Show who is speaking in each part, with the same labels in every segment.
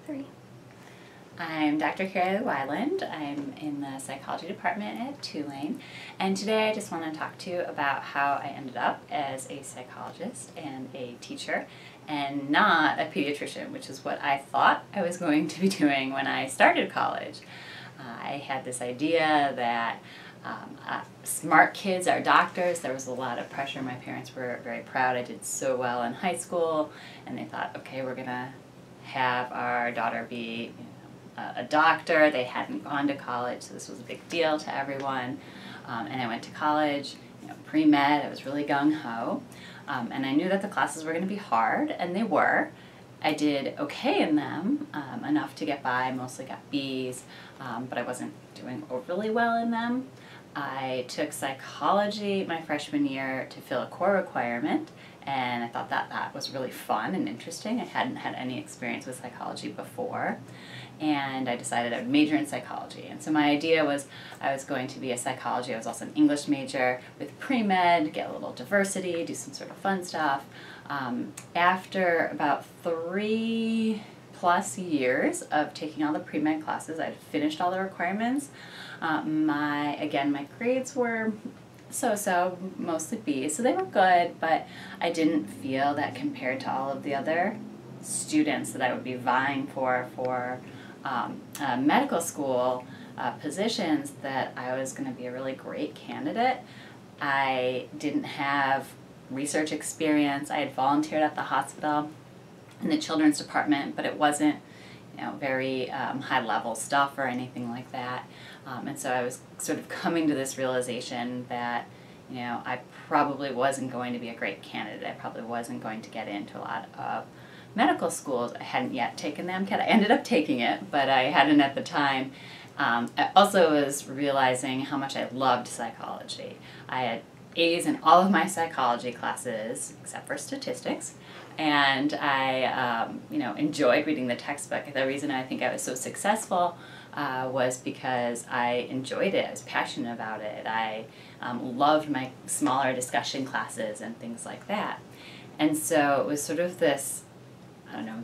Speaker 1: 3.
Speaker 2: I'm Dr. Carrie Wyland. I'm in the psychology department at Tulane, and today I just want to talk to you about how I ended up as a psychologist and a teacher and not a pediatrician, which is what I thought I was going to be doing when I started college. I had this idea that smart kids are doctors. There was a lot of pressure. My parents were very proud. I did so well in high school, and they thought, okay, we're going to have our daughter be a doctor. They hadn't gone to college, so this was a big deal to everyone. And I went to college, pre-med. I was really gung-ho. And I knew that the classes were going to be hard, and they were. I did okay in them, enough to get by, mostly got B's, but I wasn't doing overly well in them. I took psychology my freshman year to fill a core requirement, and I thought that was really fun and interesting. I hadn't had any experience with psychology before, and I decided I would major in psychology. And so my idea was I was going to be a psychology. I was also an English major with pre-med, get a little diversity, do some sort of fun stuff. After about 3+ years of taking all the pre-med classes, I'd finished all the requirements. My grades were so-so, mostly B's, so they were good, but I didn't feel that compared to all of the other students that I would be vying for medical school positions that I was going to be a really great candidate. I didn't have research experience. I had volunteered at the hospital in the children's department, but it wasn't very high-level stuff or anything like that. And so I was sort of coming to this realization that I probably wasn't going to be a great candidate. I probably wasn't going to get into a lot of medical schools. I hadn't yet taken the MCAT. I ended up taking it, but I hadn't at the time. I also was realizing how much I loved psychology. I had A's in all of my psychology classes except for statistics, and I enjoyed reading the textbook. The reason I think I was so successful was because I enjoyed it. I was passionate about it. I loved my smaller discussion classes and things like that. And so it was sort of this,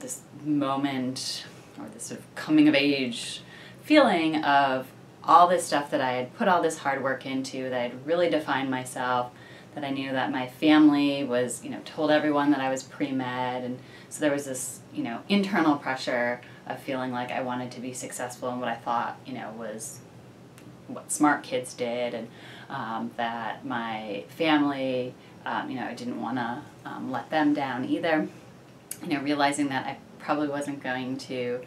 Speaker 2: this moment or this sort of coming of age feeling of all this stuff that I had put all this hard work into, that I had really defined myself, that I knew that my family was, told everyone that I was pre-med, and so there was this, internal pressure of feeling like I wanted to be successful in what I thought, was what smart kids did, and that my family, I didn't want to let them down either. Realizing that I probably wasn't going to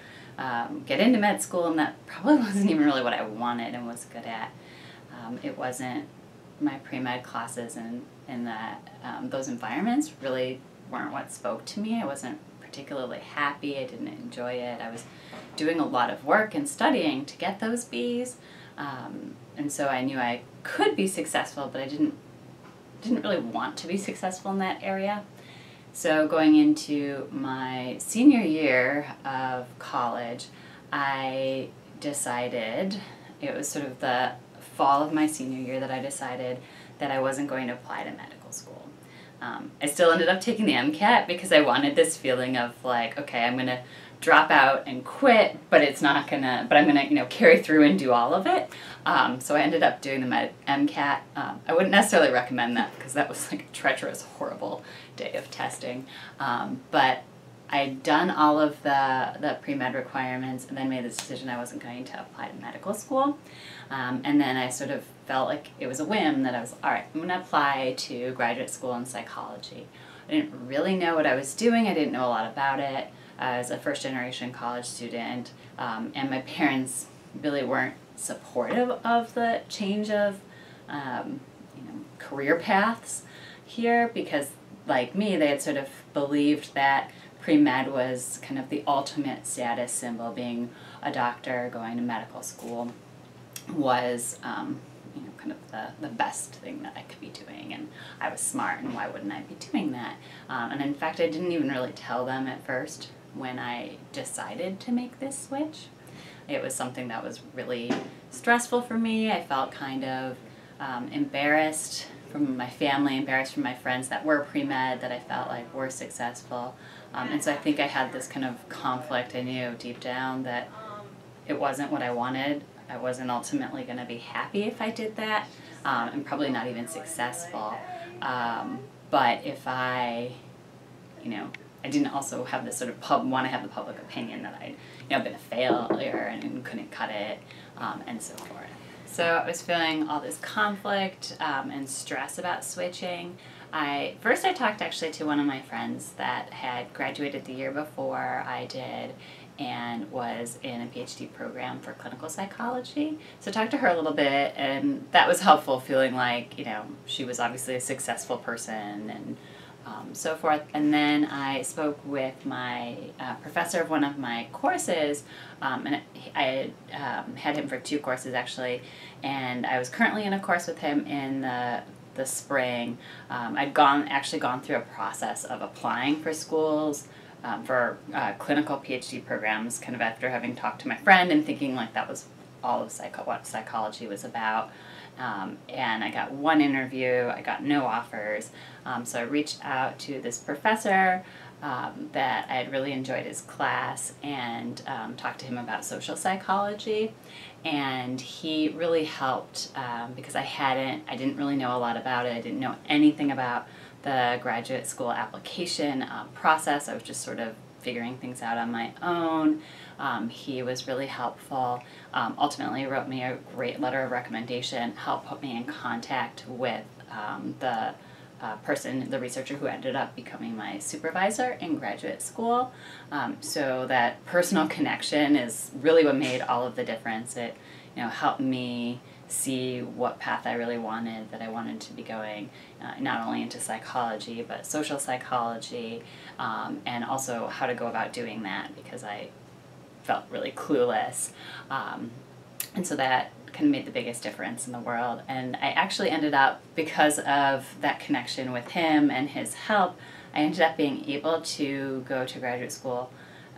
Speaker 2: get into med school, and that probably wasn't even really what I wanted and was good at. It wasn't my pre-med classes, and that those environments really weren't what spoke to me. I wasn't particularly happy. I didn't enjoy it. I was doing a lot of work and studying to get those B's, and so I knew I could be successful, but I didn't really want to be successful in that area. So going into my senior year of college, I decided, it was sort of the fall of my senior year that I decided that I wasn't going to apply to medical school. I still ended up taking the MCAT because I wanted this feeling of like, okay, I'm going to drop out and quit, but I'm going to carry through and do all of it. So I ended up doing the MCAT. I wouldn't necessarily recommend that because that was like a treacherous, horrible day of testing. But I'd done all of the pre-med requirements and then made the decision I wasn't going to apply to medical school. And then I sort of felt like it was a whim that I was, all right, I'm going to apply to graduate school in psychology. I didn't really know what I was doing. I didn't know a lot about it. As a first-generation college student, and my parents really weren't supportive of the change of career paths here, because like me, they had sort of believed that pre-med was kind of the ultimate status symbol. Being a doctor, going to medical school was kind of the best thing that I could be doing, and I was smart, and why wouldn't I be doing that? And in fact, I didn't even really tell them at first when I decided to make this switch. It was something that was really stressful for me. I felt kind of embarrassed from my family, embarrassed from my friends that were pre-med, that I felt like were successful. And so I think I had this kind of conflict. I knew deep down that it wasn't what I wanted. I wasn't ultimately going to be happy if I did that, and probably not even successful. But if I, I didn't also have this sort of want to have the public opinion that I'd, been a failure and couldn't cut it, and so forth. So I was feeling all this conflict and stress about switching. First I talked actually to one of my friends that had graduated the year before I did and was in a PhD program for clinical psychology. So I talked to her a little bit, and that was helpful, feeling like, she was obviously a successful person and so forth. And then I spoke with my professor of one of my courses, and I had him for 2 courses actually, and I was currently in a course with him in the spring. I'd actually gone through a process of applying for schools for clinical PhD programs, kind of after having talked to my friend and thinking like that was all of what psychology was about. And I got 1 interview, I got no offers, so I reached out to this professor that I had really enjoyed his class and talked to him about social psychology, and he really helped because I didn't really know a lot about it. I didn't know anything about the graduate school application process. I was just sort of figuring things out on my own. He was really helpful. Ultimately wrote me a great letter of recommendation, helped put me in contact with the the researcher who ended up becoming my supervisor in graduate school. So that personal connection is really what made all of the difference. It helped me see what path I really wanted, that I wanted to be going not only into psychology but social psychology, and also how to go about doing that, because I felt really clueless. And so that kind of made the biggest difference in the world. And I actually ended up, because of that connection with him and his help, I ended up being able to go to graduate school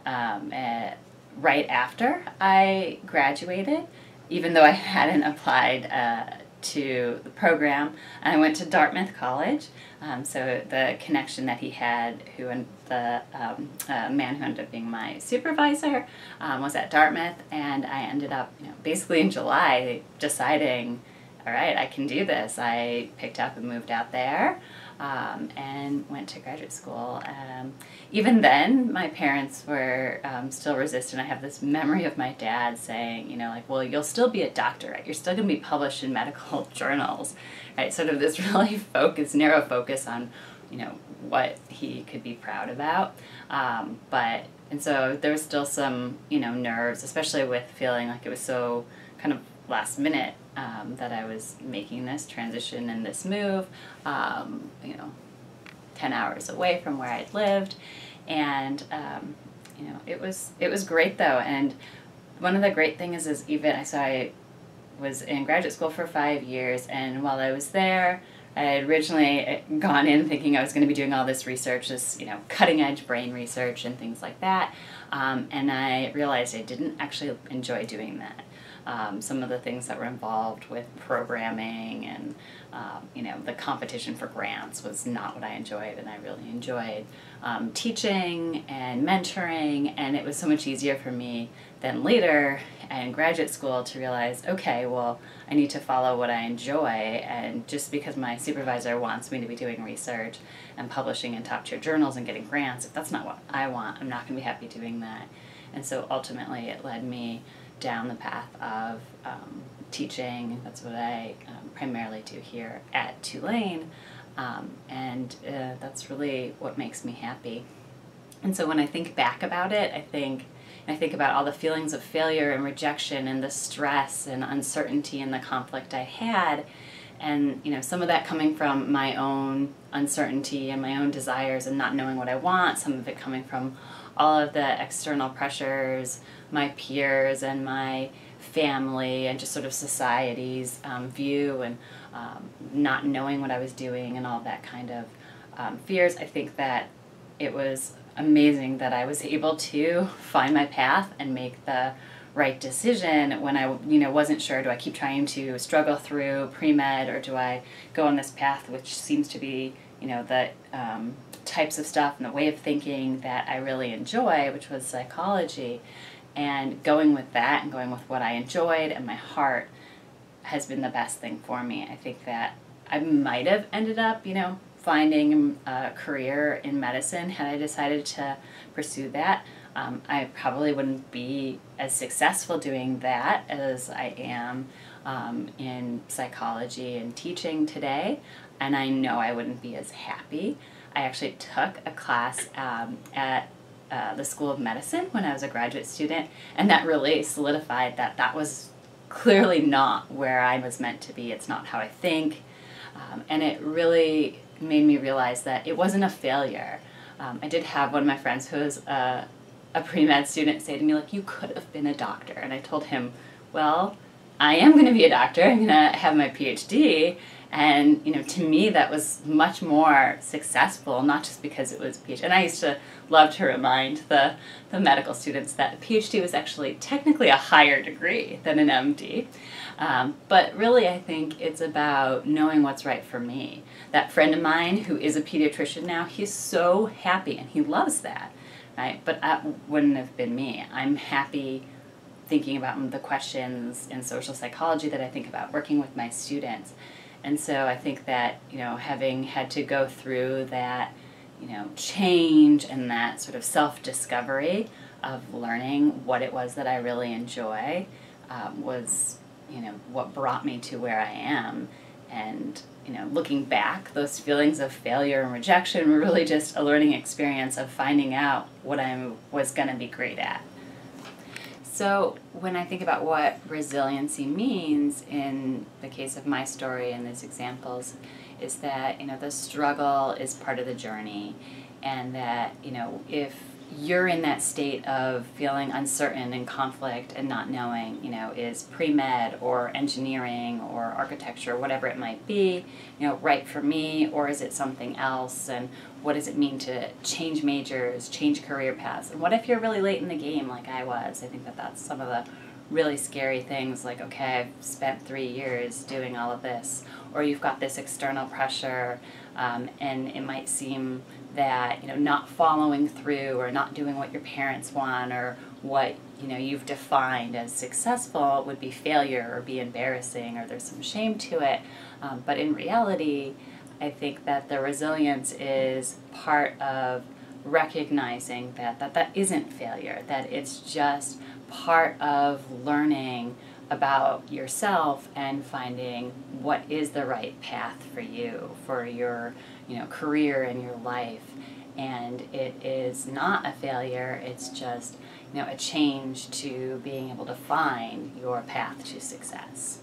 Speaker 2: right after I graduated, even though I hadn't applied to the program. I went to Dartmouth College, so the connection that he had, the man who ended up being my supervisor, was at Dartmouth, and I ended up, basically in July deciding, all right, I can do this. I picked up and moved out there, and went to graduate school. Even then, my parents were still resistant. I have this memory of my dad saying, well, you'll still be a doctor, right? You're still going to be published in medical journals, right? Sort of this really narrow focus on, what he could be proud about. And so there was still some, nerves, especially with feeling like it was so kind of last minute that I was making this transition and this move, 10 hours away from where I'd lived. And, it was great though. And one of the great things is I was in graduate school for 5 years, and while I was there, I had originally gone in thinking I was going to be doing all this research, this, cutting edge brain research and things like that. And I realized I didn't actually enjoy doing that. Some of the things that were involved with programming and, the competition for grants was not what I enjoyed, and I really enjoyed teaching and mentoring, and it was so much easier for me then later in graduate school to realize, okay, well, I need to follow what I enjoy, and just because my supervisor wants me to be doing research and publishing in top-tier journals and getting grants, if that's not what I want, I'm not going to be happy doing that. And so ultimately it led me down the path of teaching. That's what I primarily do here at Tulane, and that's really what makes me happy. And so when I think back about it, I think about all the feelings of failure and rejection and the stress and uncertainty and the conflict I had, and some of that coming from my own uncertainty and my own desires and not knowing what I want, some of it coming from all of the external pressures, my peers and my family and just sort of society's view, and not knowing what I was doing and all that kind of fears. I think that it was amazing that I was able to find my path and make the right decision when I, wasn't sure, do I keep trying to struggle through pre-med, or do I go on this path which seems to be, the types of stuff and the way of thinking that I really enjoy, which was psychology. And going with that and going with what I enjoyed and my heart has been the best thing for me. I think that I might have ended up, finding a career in medicine had I decided to pursue that. I probably wouldn't be as successful doing that as I am in psychology and teaching today, and I know I wouldn't be as happy. I actually took a class at the School of Medicine when I was a graduate student, and that really solidified that that was clearly not where I was meant to be. It's not how I think, and it really made me realize that it wasn't a failure. I did have one of my friends who was a pre-med student say to me, like, you could have been a doctor. And I told him, well, I am going to be a doctor. I'm going to have my PhD. And, to me, that was much more successful, not just because it was PhD. And I used to love to remind the medical students that a PhD was actually technically a higher degree than an MD. But really, I think it's about knowing what's right for me. That friend of mine who is a pediatrician now, he's so happy and he loves that, right? But that wouldn't have been me. I'm happy thinking about the questions in social psychology that I think about working with my students. And so I think that, having had to go through that, change and that sort of self-discovery of learning what it was that I really enjoy was, what brought me to where I am. And, looking back, those feelings of failure and rejection were really just a learning experience of finding out what I was going to be great at. So when I think about what resiliency means in the case of my story and these examples, is that, the struggle is part of the journey, and that, if you're in that state of feeling uncertain and conflict and not knowing, is pre-med or engineering or architecture, whatever it might be, right for me, or is it something else? And what does it mean to change majors, change career paths? And what if you're really late in the game like I was? I think that that's some of the really scary things, like, okay, I've spent 3 years doing all of this, or you've got this external pressure, and it might seem that, not following through or not doing what your parents want or what, you've defined as successful would be failure or be embarrassing, or there's some shame to it. But in reality, I think that the resilience is part of recognizing that isn't failure, that it's just part of learning about yourself and finding what is the right path for you, for your career and your life. And it is not a failure, it's just a change to being able to find your path to success.